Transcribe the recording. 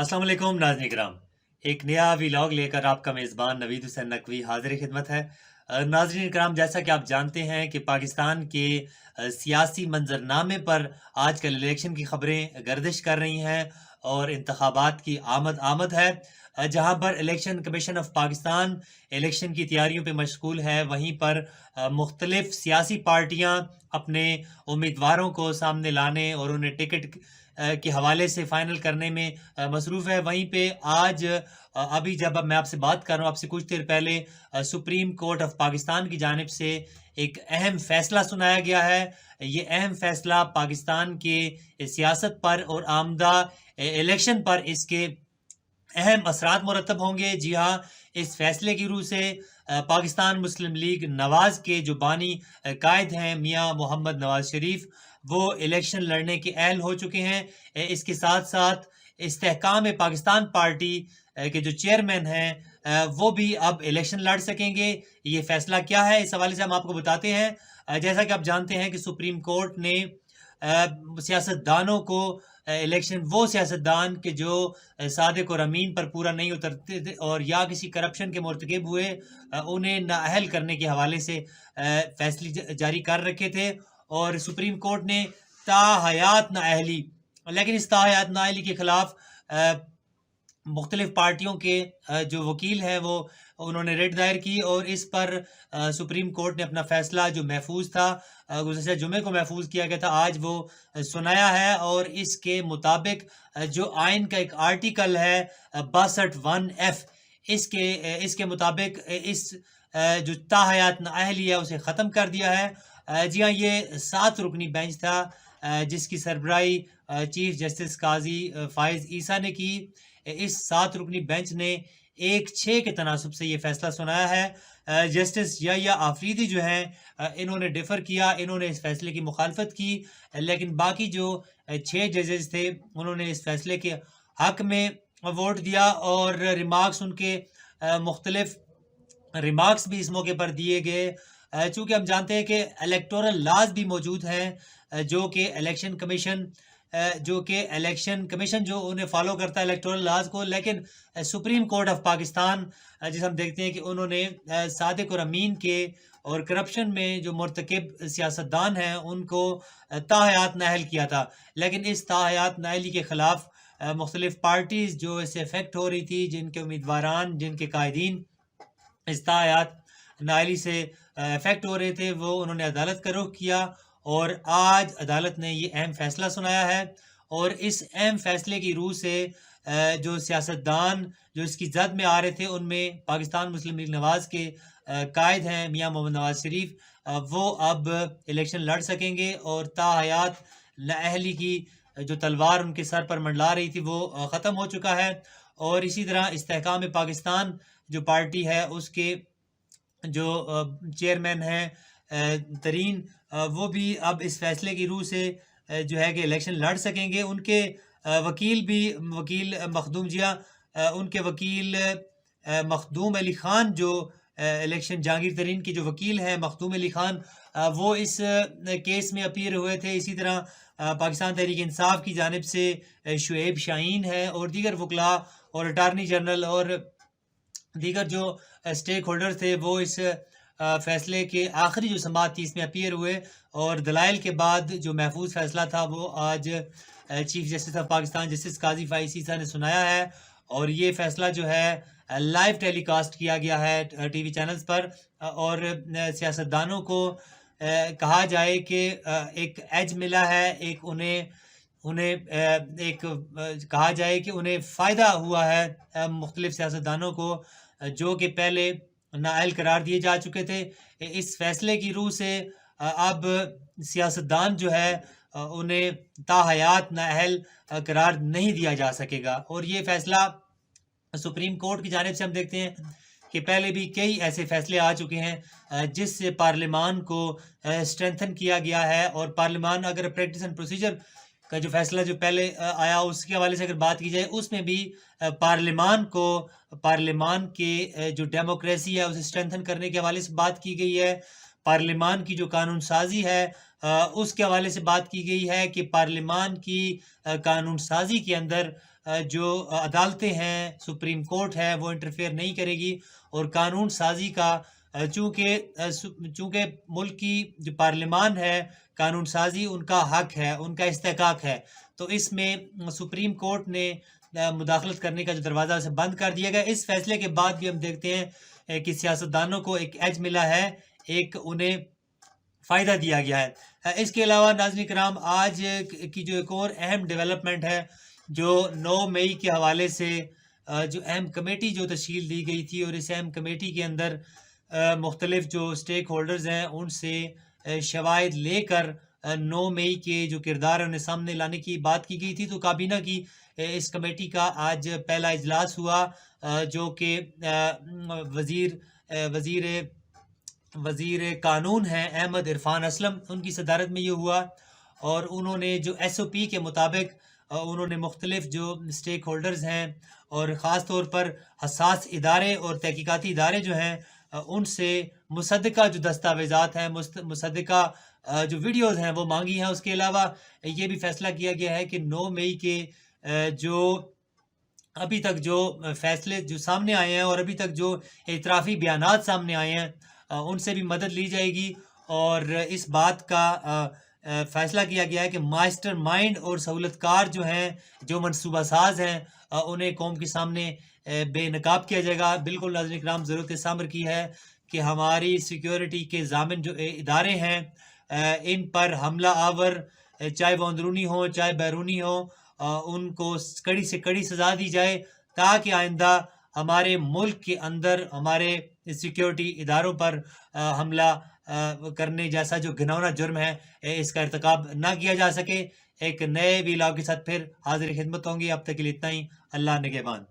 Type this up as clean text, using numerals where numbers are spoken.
अस्सलाम वालेकुम नाज़रीन इकराम। एक नया व्लॉग लेकर आपका मेज़बान नवीद हुसैन नकवी हाज़िर खिदमत है। नाज़रीन इकराम, जैसा कि आप जानते हैं कि पाकिस्तान के सियासी मंजरनामे पर आजकल इलेक्शन की खबरें गर्दिश कर रही हैं और इंतखाबात की आमद आमद है। जहाँ पर election commission of Pakistan election की तैयारियों पे मशगूल है, वहीं पर मुख्तलिफ सियासी पार्टियाँ अपने उम्मीदवारों को सामने लाने और उन्हें टिकट के हवाले से फ़ाइनल करने में मसरूफ़ है। वहीं पे आज अभी जब अब मैं आपसे बात कर रहा हूँ, आपसे कुछ देर पहले सुप्रीम कोर्ट ऑफ पाकिस्तान की जानिब से एक अहम फ़ैसला सुनाया गया है। ये अहम फ़ैसला पाकिस्तान के सियासत पर और आमदा इलेक्शन पर इसके अहम असरात मुरतब होंगे। जी हाँ, इस फैसले की रूह से पाकिस्तान मुस्लिम लीग नवाज़ के जो बानी कायद हैं मियाँ मोहम्मद नवाज़ शरीफ, वो इलेक्शन लड़ने के अहल हो चुके हैं। इसके साथ साथ इस्तेहकाम पाकिस्तान पार्टी के जो चेयरमैन हैं वो भी अब इलेक्शन लड़ सकेंगे। ये फैसला क्या है, इस हवाले से हम आपको बताते हैं। जैसा कि आप जानते हैं कि सुप्रीम कोर्ट ने सियासतदानों को इलेक्शन, वो सियासतदान के जो सादिक और अमीन पर पूरा नहीं उतरते थे और या किसी करप्शन के मुर्तकिब हुए, उन्हें नाअहल करने के हवाले से फैसले जारी कर रखे थे। और सुप्रीम कोर्ट ने ताहयात नाअहली, लेकिन इस ताहयात नाअहली के खिलाफ मुख्तलिफ पार्टियों के जो वकील हैं वो उन्होंने रिट दायर की और इस पर सुप्रीम कोर्ट ने अपना फैसला जो महफूज था, गुज़श्ता जुमे को महफूज किया गया था, आज वो सुनाया है। और इसके मुताबिक जो आइन का एक आर्टिकल है 62(1)(f), इसके मुताबिक इस जो ताहयात नाअहली है उसे ख़त्म कर दिया है। जी हाँ, ये 7 रुकनी बेंच था जिसकी सरबराही चीफ जस्टिस काजी फ़ाइज़ ईसा ने की। इस 7 रुकनी बेंच ने 1-6 के तनासुब से ये फैसला सुनाया है। जस्टिस याह्या आफरीदी जो हैं इन्होंने डिफ़र किया, इन्होंने इस फैसले की मुखालफत की, लेकिन बाकी जो 6 जजेस थे उन्होंने इस फैसले के हक में वोट दिया और रिमार्क्स उनके मुख्तलिफ रिमार्क्स भी इस मौके पर दिए गए। चूँकि हम जानते हैं कि इलेक्टोरल लॉज़ भी मौजूद हैं जो कि इलेक्शन कमीशन जो उन्हें फ़ॉलो करता है इलेक्टोरल लॉज़ को, लेकिन सुप्रीम कोर्ट ऑफ पाकिस्तान जिसे हम देखते हैं कि उन्होंने सादिक और अमीन के और करप्शन में जो मुर्तकिब सियासतदान हैं उनको ताहयात नाअहल किया था। लेकिन इस ताहयात नाअहली के ख़िलाफ़ मुख्तलिफ पार्टीज़ जो इससे अफेक्ट हो रही थी, जिनके उम्मीदवारान, जिनके कायदीन इस ताहयात नाअहली से अफेक्ट हो रहे थे, वो उन्होंने अदालत का रुख किया और आज अदालत ने ये अहम फ़ैसला सुनाया है। और इस अहम फ़ैसले की रूह से जो सियासतदान जो इसकी ज़द में आ रहे थे, उनमें पाकिस्तान मुस्लिम लीग नवाज़ के कायद हैं मियाँ मोहम्मद नवाज़ शरीफ, वो अब इलेक्शन लड़ सकेंगे और ताहयात नाअहली की जो तलवार उनके सर पर मंडला रही थी वो ख़त्म हो चुका है। और इसी तरह इस्तेहकाम पाकिस्तान जो पार्टी है उसके जो चेयरमैन हैं तरीन, वो भी अब इस फैसले की रूह से जो है कि इलेक्शन लड़ सकेंगे। उनके वकील मखदूम जिया उनके वकील मखदूम अली ख़ान जो इलेक्शन जहांगीर तरीन के जो वकील हैं मखदूम अली ख़ान, वो इस केस में अपीयर हुए थे। इसी तरह पाकिस्तान तहरीक इंसाफ की जानिब से शुएब शाहीन है और दीगर वकला और अटारनी जनरल और दीगर जो स्टेक होल्डर थे वो इस फैसले के आखिरी जो समाअत थी इसमें अपीयर हुए और दलाइल के बाद जो महफूज फैसला था वो आज chief justice of Pakistan justice Qazi Faez Isa ने सुनाया है। और ये फैसला जो है लाइव टेलीकास्ट किया गया है टीवी चैनल्स पर। और सियासतदानों को कहा जाए कि एक एज मिला है, एक उन्हें कहा जाए कि उन्हें फ़ायदा हुआ है मुख्तलिफ सियासतदानों को जो कि पहले नाअहल करार दिए जा चुके थे। इस फैसले की रूह से अब सियासतदान जो है उन्हें ताहयात नाअहल करार नहीं दिया जा सकेगा। और ये फैसला सुप्रीम कोर्ट की जानिब से हम देखते हैं कि पहले भी कई ऐसे फैसले आ चुके हैं जिससे पार्लियामान को स्ट्रेंथन किया गया है। और पार्लियामान अगर प्रैक्टिस एंड प्रोसीजर का जो फैसला जो पहले आया उसके हवाले से अगर बात की जाए, उसमें भी पार्लियामान के जो डेमोक्रेसी है उसे स्ट्रेंथन करने के हवाले से बात की गई है। पार्लियामान की जो कानून साजी है उसके हवाले से बात की गई है कि पार्लियामान की कानून साजी के अंदर جو عدالتیں ہیں، سپریم کورٹ ہے، وہ انٹرفیئر نہیں کرے گی، اور قانون سازی کا چونکہ ملک کی جو پارلیمان ہے، قانون سازی ان کا حق ہے، ان کا استحقاق ہے، تو اس میں سپریم کورٹ نے مداخلت کرنے کا جو دروازہ اسے بند کر دیا گیا۔ اس فیصلے کے بعد بھی ہم دیکھتے ہیں کہ سیاستدانوں کو ایک ایج ملا ہے، ایک انہیں فائدہ دیا گیا ہے۔ اس کے علاوہ ناظرین کرام، آج کی جو ایک اور اہم ڈیولپمنٹ ہے، جو 9 مئی کے حوالے سے جو اہم کمیٹی جو تشکیل دی گئی تھی، اور اس اہم کمیٹی کے اندر مختلف جو اسٹیک ہولڈرز ہیں ان سے شواہد لے کر 9 مئی کے جو کردار ہیں انہیں سامنے لانے کی بات کی گئی تھی۔ تو کابینہ کی اس کمیٹی کا آج پہلا اجلاس ہوا، جو کہ وزیر قانون ہیں احمد عرفان اسلم، ان کی صدارت میں یہ ہوا، اور انہوں نے جو ایس او پی کے مطابق انہوں نے مختلف جو اسٹیک ہولڈرز ہیں، اور خاص طور پر حساس ادارے اور تحقیقاتی ادارے جو ہیں، ان سے مصدقہ جو دستاویزات ہیں، مصدقہ جو ویڈیوز ہیں وہ مانگی ہیں۔ اس کے علاوہ یہ بھی فیصلہ کیا گیا ہے کہ 9 مئی کے جو ابھی تک جو فیصلے جو سامنے آئے ہیں، اور ابھی تک جو اعترافی بیانات سامنے آئے ہیں، ان سے بھی مدد لی جائے گی، اور اس بات کا فیصلہ کیا گیا ہے کہ ماسٹر مائنڈ اور سہولت کار جو ہیں، جو منصوبہ ساز ہیں، انہیں قوم کے سامنے بے نقاب کیا جائے گا۔ بالکل ناظرین اکرام، ضرورت اس امر کی ہے کہ ہماری سیکیورٹی کے ضامن جو ادارے ہیں، ان پر حملہ آور چاہے وہ اندرونی ہوں چاہے بیرونی ہوں، ان کو کڑی سے کڑی سزا دی جائے، تاکہ آئندہ ہمارے ملک کے اندر ہمارے سیکیورٹی اداروں پر حملہ کرنے جیسا جو گھناؤنا جرم ہے، اس کا ارتکاب نہ کیا جا سکے۔ ایک نئے ویلاگ کے ساتھ پھر حاضر خدمت ہوں گی، اب تک کے لیے اتنا ہی۔ اللہ نگہبان۔